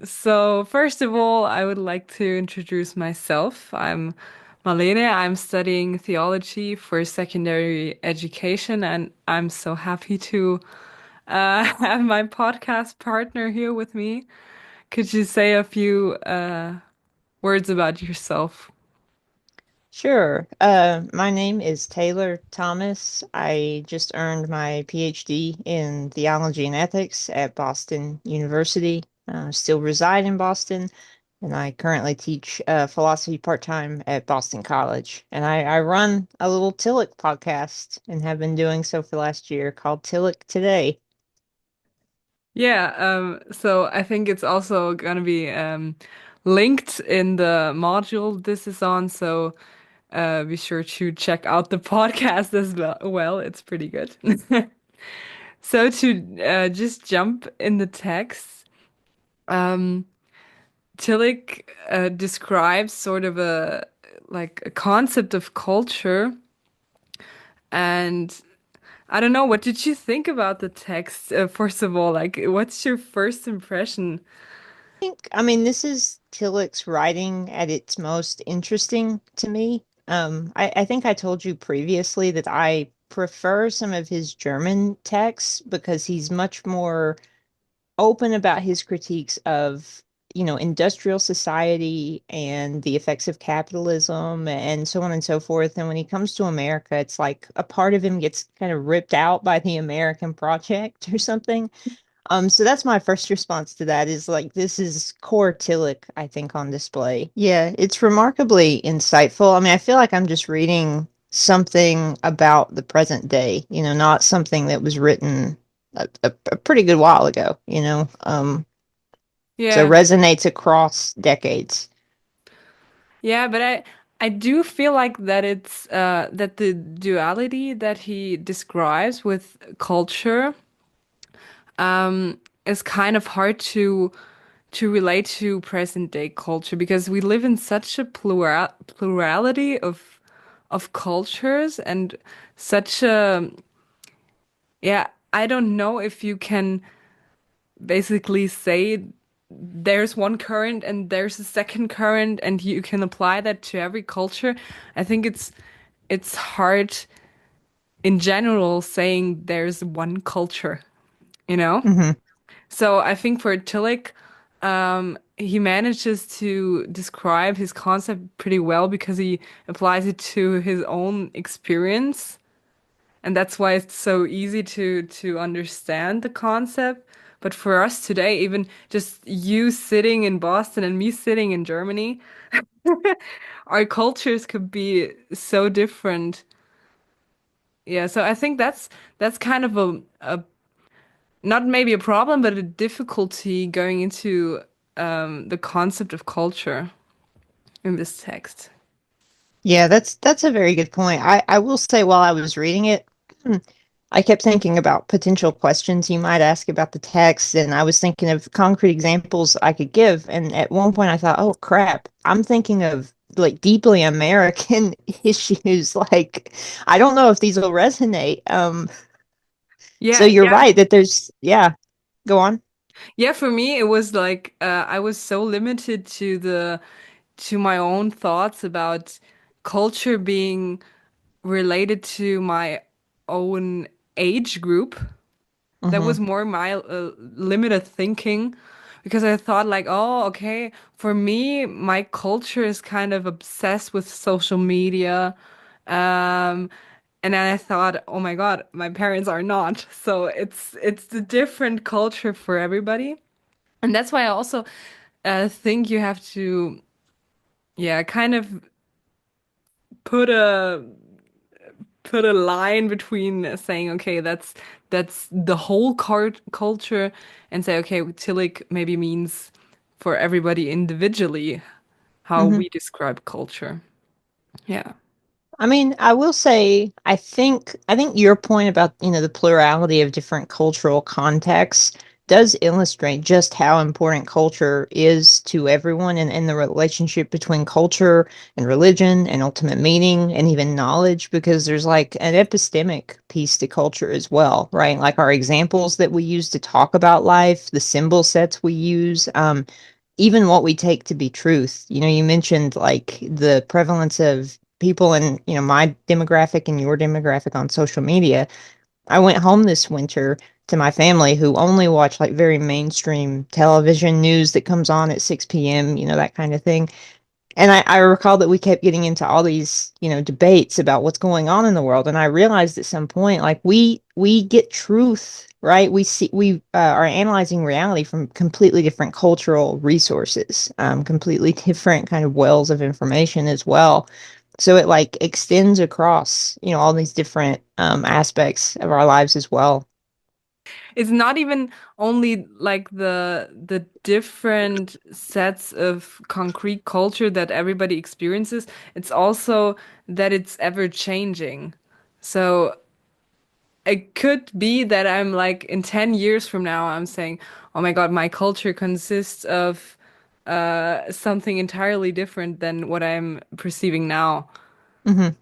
So first of all, I would like to introduce myself. I'm Marlene. I'm studying theology for secondary education, and I'm so happy to have my podcast partner here with me. Could you say a few words about yourself? Sure. My name is Taylor Thomas. I just earned my PhD in theology and ethics at Boston University. Still reside in Boston, and I currently teach philosophy part-time at Boston College. And I run a little Tillich podcast and have been doing so for last year called Tillich Today. Yeah, so I think it's also gonna be linked in the module this is on, so be sure to check out the podcast as well. It's pretty good. So to just jump in the text, um, Tillich describes sort of a concept of culture, and I don't know, what did you think about the text? First of all, like, what's your first impression? I mean, this is Tillich's writing at its most interesting to me. I think I told you previously that I prefer some of his German texts because he's much more open about his critiques of, industrial society and the effects of capitalism and so on and so forth. And when he comes to America, it's like a part of him gets kind of ripped out by the American project or something. So that's my first response to that is like this is core Tillich, I think, on display. Yeah, it's remarkably insightful. I mean, I feel like I'm just reading something about the present day, not something that was written a pretty good while ago, so Yeah. resonates across decades. Yeah, but I do feel like that it's that the duality that he describes with culture is kind of hard to relate to present day culture because we live in such a plurality of cultures and such a yeah, I don't know if you can basically say there's one current and there's a second current and you can apply that to every culture. I think it's hard in general saying there's one culture, you know? Hmm. So I think for Tillich, he manages to describe his concept pretty well because he applies it to his own experience. And that's why it's so easy to understand the concept. But for us today, even just you sitting in Boston and me sitting in Germany, our cultures could be so different. Yeah, so I think that's kind of a not maybe a problem, but a difficulty going into the concept of culture in this text. Yeah, that's a very good point. I will say while I was reading it, I kept thinking about potential questions you might ask about the text, and I was thinking of concrete examples I could give. And at one point, I thought, "Oh crap, I'm thinking of like deeply American issues. Like, I don't know if these will resonate." So Yeah, you're yeah. right that yeah, go on. Yeah, for me it was like I was so limited to my own thoughts about culture being related to my own age group. That Hmm. was more my limited thinking because I thought like, oh, okay, for me, my culture is kind of obsessed with social media. Um, and then I thought, oh my God, my parents are not. So it's a different culture for everybody. And that's why I also think you have to, yeah, kind of put a put a line between saying, okay, that's the whole culture, and say, okay, Tillich maybe means for everybody individually how Hmm. we describe culture. Yeah. I mean, I will say, I think your point about, the plurality of different cultural contexts does illustrate just how important culture is to everyone and the relationship between culture and religion and ultimate meaning and even knowledge, because there's like an epistemic piece to culture as well, right? Like our examples that we use to talk about life, the symbol sets we use, even what we take to be truth. You know, you mentioned like the prevalence of people in, you know, my demographic and your demographic on social media. I went home this winter to my family who only watch like very mainstream television news that comes on at 6 p.m., you know, that kind of thing. And I recall that we kept getting into all these, you know, debates about what's going on in the world. And I realized at some point, like we get truth, right? We are analyzing reality from completely different cultural resources, completely different kind of wells of information as well. So it like extends across, you know, all these different aspects of our lives as well. It's not even only like the different sets of concrete culture that everybody experiences, it's also that it's ever changing. So it could be that I'm like in 10 years from now, I'm saying, oh my God, my culture consists of something entirely different than what I'm perceiving now. Mhm.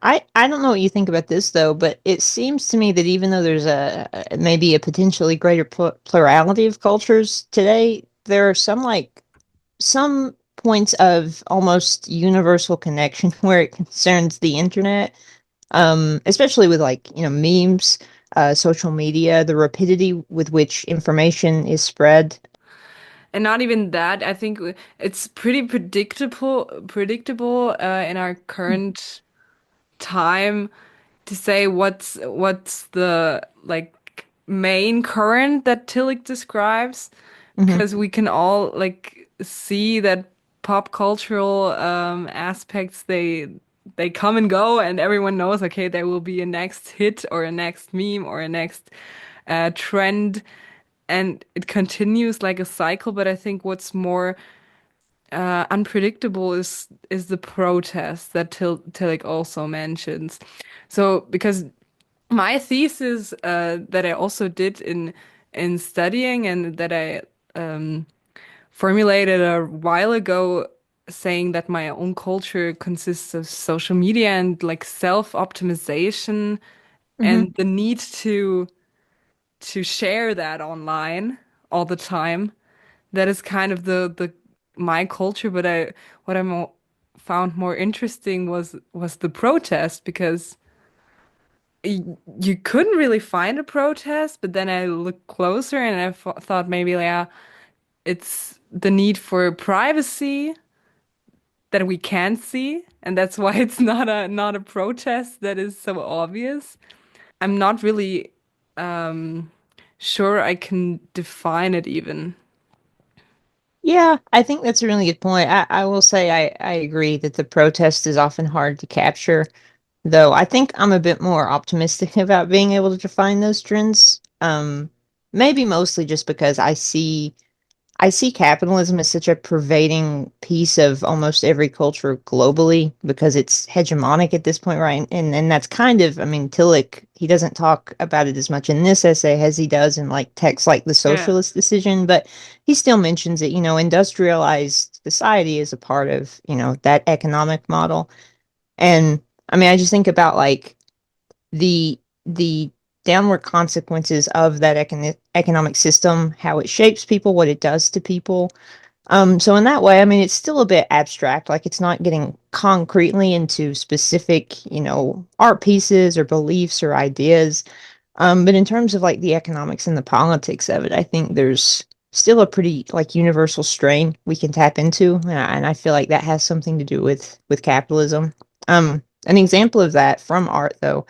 I don't know what you think about this though, but it seems to me that even though there's maybe a potentially greater plurality of cultures today, there are some like some points of almost universal connection where it concerns the internet, especially with like, you know, memes, social media, the rapidity with which information is spread. And not even that, I think it's pretty predictable in our current time to say what's the like main current that Tillich describes, Hmm. because we can all like see that pop cultural aspects they come and go, and everyone knows, okay, there will be a next hit or a next meme or a next trend, and it continues like a cycle. But I think what's more unpredictable is the protest that Tillich also mentions. So because my thesis that I also did in studying and that I formulated a while ago, saying that my own culture consists of social media and like self-optimization Hmm. and the need to share that online all the time. That is kind of the my culture, but I what found more interesting was the protest, because you couldn't really find a protest, but then I looked closer and I thought maybe, yeah, it's the need for privacy that we can't see, and that's why it's not a protest that is so obvious. I'm not really um sure I can define it even. Yeah, I think that's a really good point. I will say I agree that the protest is often hard to capture. Though I think I'm a bit more optimistic about being able to define those trends. Maybe mostly just because I see capitalism as such a pervading piece of almost every culture globally because it's hegemonic at this point, right? And that's kind of, I mean, Tillich, he doesn't talk about it as much in this essay as he does in like texts like The Yeah. Socialist Decision, but he still mentions it, you know, industrialized society is a part of, you know, that economic model. And I mean, I just think about like the downward consequences of that economic system, how it shapes people, what it does to people. So in that way, I mean, it's still a bit abstract. Like it's not getting concretely into specific, you know, art pieces or beliefs or ideas. But in terms of like the economics and the politics of it, I think there's still a pretty like universal strain we can tap into, and I feel like that has something to do with capitalism. An example of that from art, though,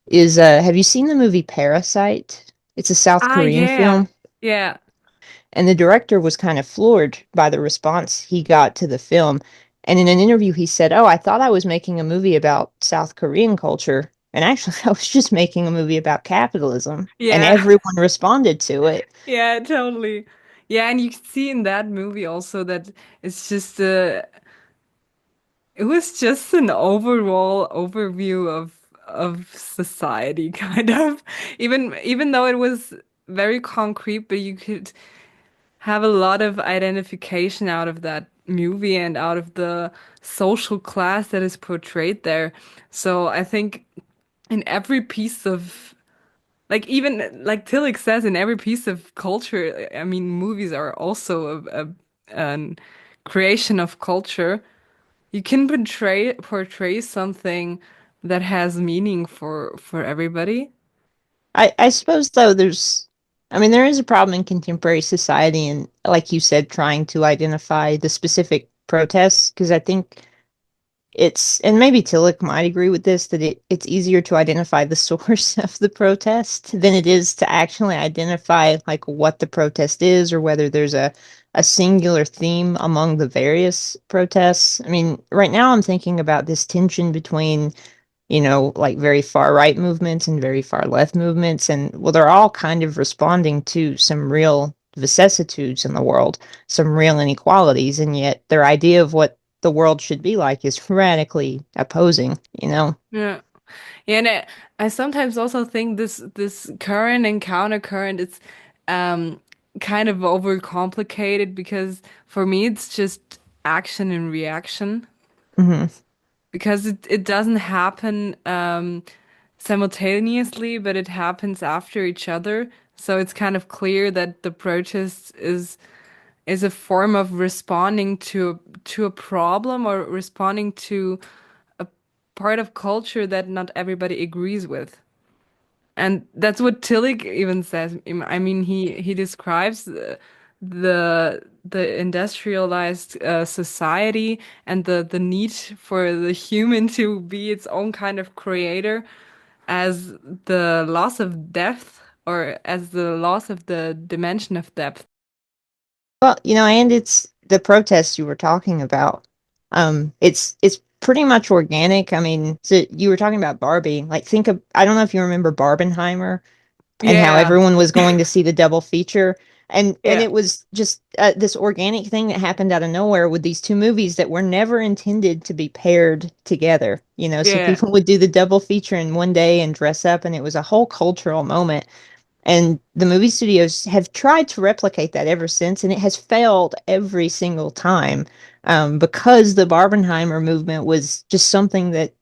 is have you seen the movie Parasite? It's a South Ah, Korean yeah. film, Yeah. and the director was kind of floored by the response he got to the film. And in an interview, he said, "Oh, I thought I was making a movie about South Korean culture, and actually, I was just making a movie about capitalism." And Yeah. everyone responded to it. Yeah, totally. Yeah, and you can see in that movie also that it's just it was just an overall overview of society kind of. Even though it was very concrete, but you could have a lot of identification out of that movie and out of the social class that is portrayed there. So I think in every piece of like even like Tillich says in every piece of culture, I mean movies are also an creation of culture. You can portray something that has meaning for everybody. I suppose though I mean there is a problem in contemporary society and like you said trying to identify the specific protests because I think it's and maybe Tillich might agree with this that it's easier to identify the source of the protest than it is to actually identify like what the protest is or whether there's a singular theme among the various protests. I mean, right now I'm thinking about this tension between like very far right movements and very far left movements. And well, they're all kind of responding to some real vicissitudes in the world, some real inequalities. And yet their idea of what the world should be like is radically opposing. Yeah. Yeah, and I sometimes also think this current and counter current it's um kind of overcomplicated because for me it's just action and reaction Hmm. because it doesn't happen simultaneously, but it happens after each other. So it's kind of clear that the protest is a form of responding to a problem or responding to a part of culture that not everybody agrees with. And that's what Tillich even says. I mean, he describes the industrialized society and the need for the human to be its own kind of creator as the loss of depth or as the loss of the dimension of depth. Well, and it's the protests you were talking about. It's pretty much organic. I mean, so you were talking about Barbie. Like, I don't know if you remember Barbenheimer and how Yeah, everyone was going to see the double feature. And yeah, it was just this organic thing that happened out of nowhere with these two movies that were never intended to be paired together. So yeah. people would do the double feature in one day and dress up, and it was a whole cultural moment. And the movie studios have tried to replicate that ever since, and it has failed every single time because the Barbenheimer movement was just something that,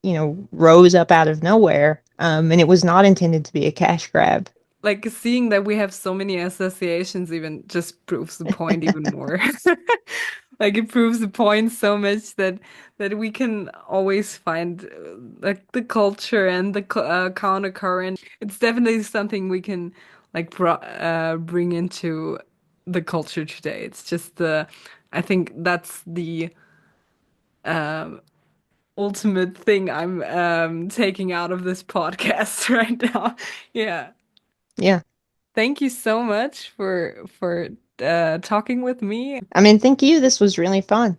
rose up out of nowhere. And it was not intended to be a cash grab. Like seeing that we have so many associations even just proves the point even more. Like it proves the point so much that we can always find like the culture and the counter current. It's definitely something we can like bring into the culture today. It's just I think that's the um, ultimate thing I'm taking out of this podcast right now. Yeah. Yeah. Thank you so much for talking with me. I mean, thank you. This was really fun.